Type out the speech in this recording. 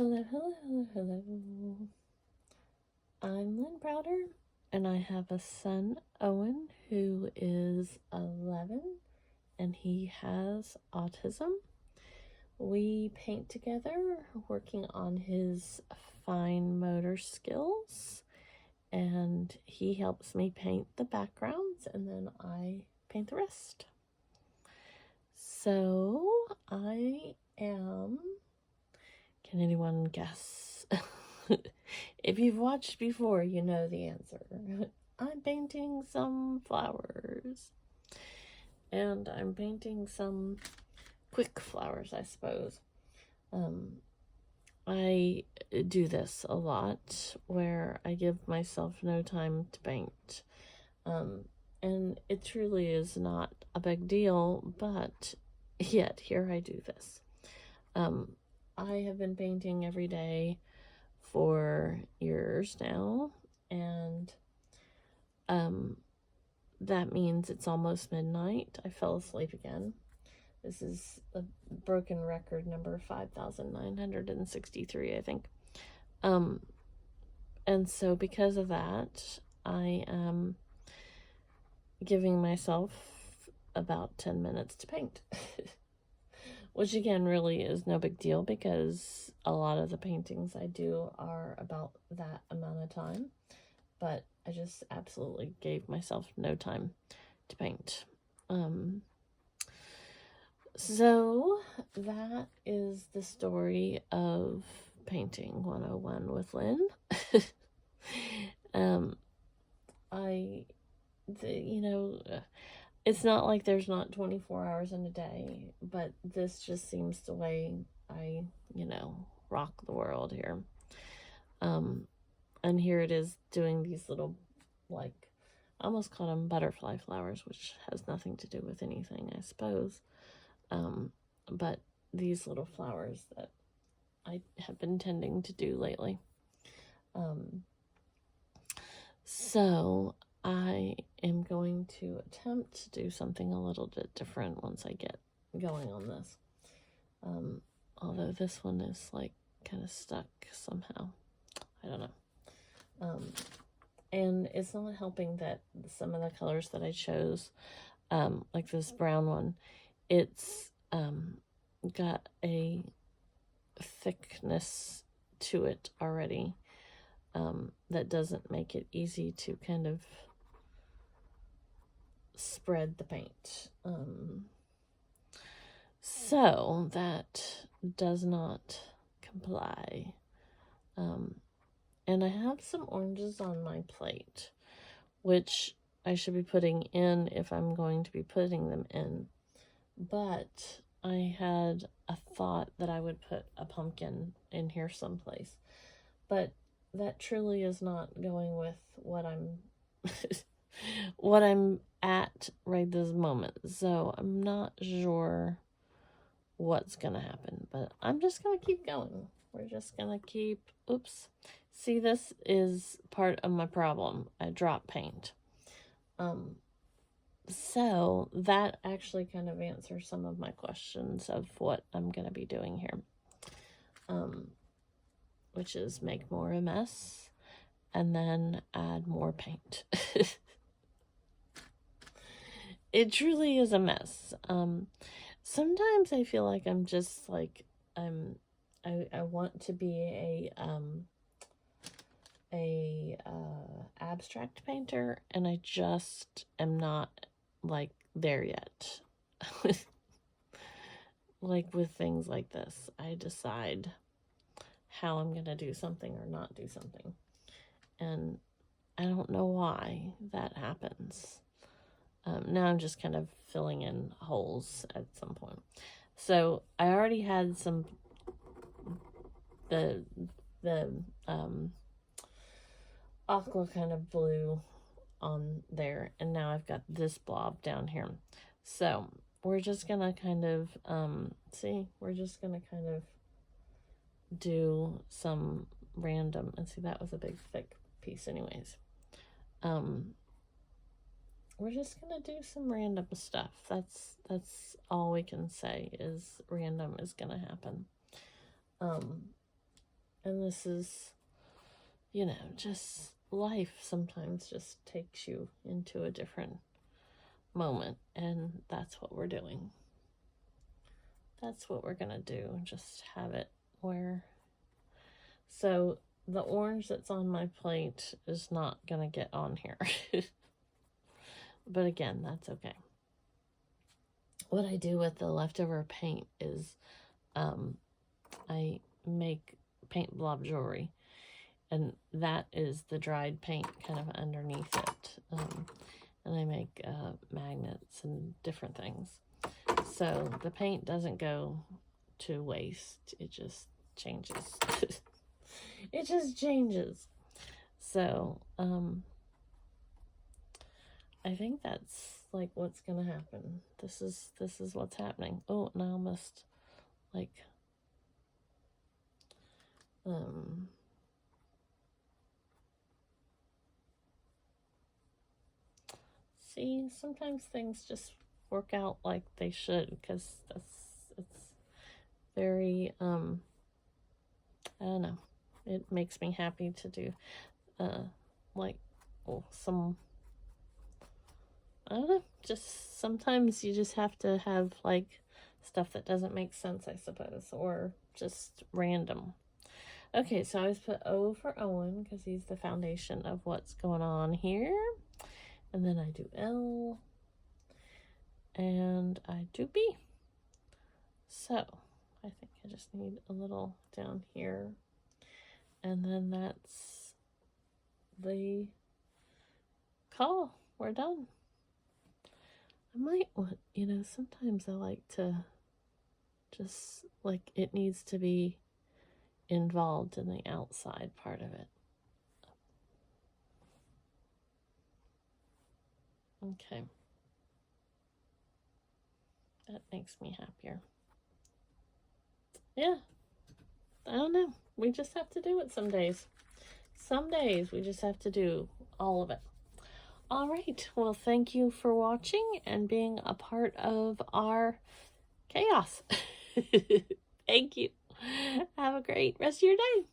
Hello, hello, hello, hello. I'm Lynn Browder, and I have a son, Owen, who is 11, and he has autism. We paint together, working on his fine motor skills, and he helps me paint the backgrounds, and then I paint the rest. So, I am... Can anyone guess? If you've watched before, you know the answer. I'm painting some flowers. And I'm painting some quick flowers, I suppose. I do this a lot, where I give myself no time to paint. And it truly is not a big deal, but yet here I do this. I have been painting every day for years now, and that means it's almost midnight. I fell asleep again. This is a broken record number 5,963, I think. And so because of that, I am giving myself about 10 minutes to paint. Which again really is no big deal, because a lot of the paintings I do are about that amount of time. But I just absolutely gave myself no time to paint. So that is the story of Painting 101 with Lynn. It's not like there's not 24 hours in a day, but this just seems the way I, rock the world here. And here it is doing these little, I almost call them butterfly flowers, which has nothing to do with anything, I suppose. But these little flowers that I have been tending to do lately. So I am going to attempt to do something a little bit different once I get going on this. Although this one is kind of stuck somehow. I don't know. And it's not helping that some of the colors that I chose, like this brown one, it's got a thickness to it already that doesn't make it easy to kind of spread the paint. So that does not comply. And I have some oranges on my plate, which I should be putting in if I'm going to be putting them in. But I had a thought that I would put a pumpkin in here someplace. But that truly is not going with what I'm what I'm at right this moment. So I'm not sure what's going to happen, but I'm just going to keep going. We're just going to keep, oops. See, this is part of my problem. I drop paint. So that actually kind of answers some of my questions of what I'm going to be doing here. Which is make more a mess and then add more paint. It truly is a mess. Sometimes I feel like I'm just I want to be a abstract painter, and I just am not there yet. With things like this, I decide how I'm going to do something or not do something. And I don't know why that happens. Now I'm just kind of filling in holes at some point. So I already had some, the aqua kind of blue on there. And now I've got this blob down here. So we're just going to kind of, we're just going to kind of do some random, and see, that was a big thick piece anyways. We're just gonna do some random stuff. That's all we can say, is random is gonna happen. And this is, you know, just life sometimes just takes you into a different moment, and that's what we're doing. That's what we're gonna do, just have it where. So the orange that's on my plate is not gonna get on here. But again, that's okay. What I do with the leftover paint is I make paint blob jewelry, and that is the dried paint kind of underneath it. And I make magnets and different things. So the paint doesn't go to waste. It just changes. It just changes. So I think that's like what's gonna happen. This is what's happening. Oh, and I almost like see, sometimes things just work out like they should, because it's very I don't know, it makes me happy to do like some, I don't know, just sometimes you just have to have like stuff that doesn't make sense, I suppose, or just random. Okay, so I always put O for Owen because he's the foundation of what's going on here. And then I do L. And I do B. So I think I just need a little down here. And then that's the call. We're done. I might want, you know, sometimes I like to just, like, it needs to be involved in the outside part of it. Okay. That makes me happier. Yeah. I don't know. We just have to do it some days. Some days we just have to do all of it. All right. Well, thank you for watching and being a part of our chaos. Thank you. Have a great rest of your day.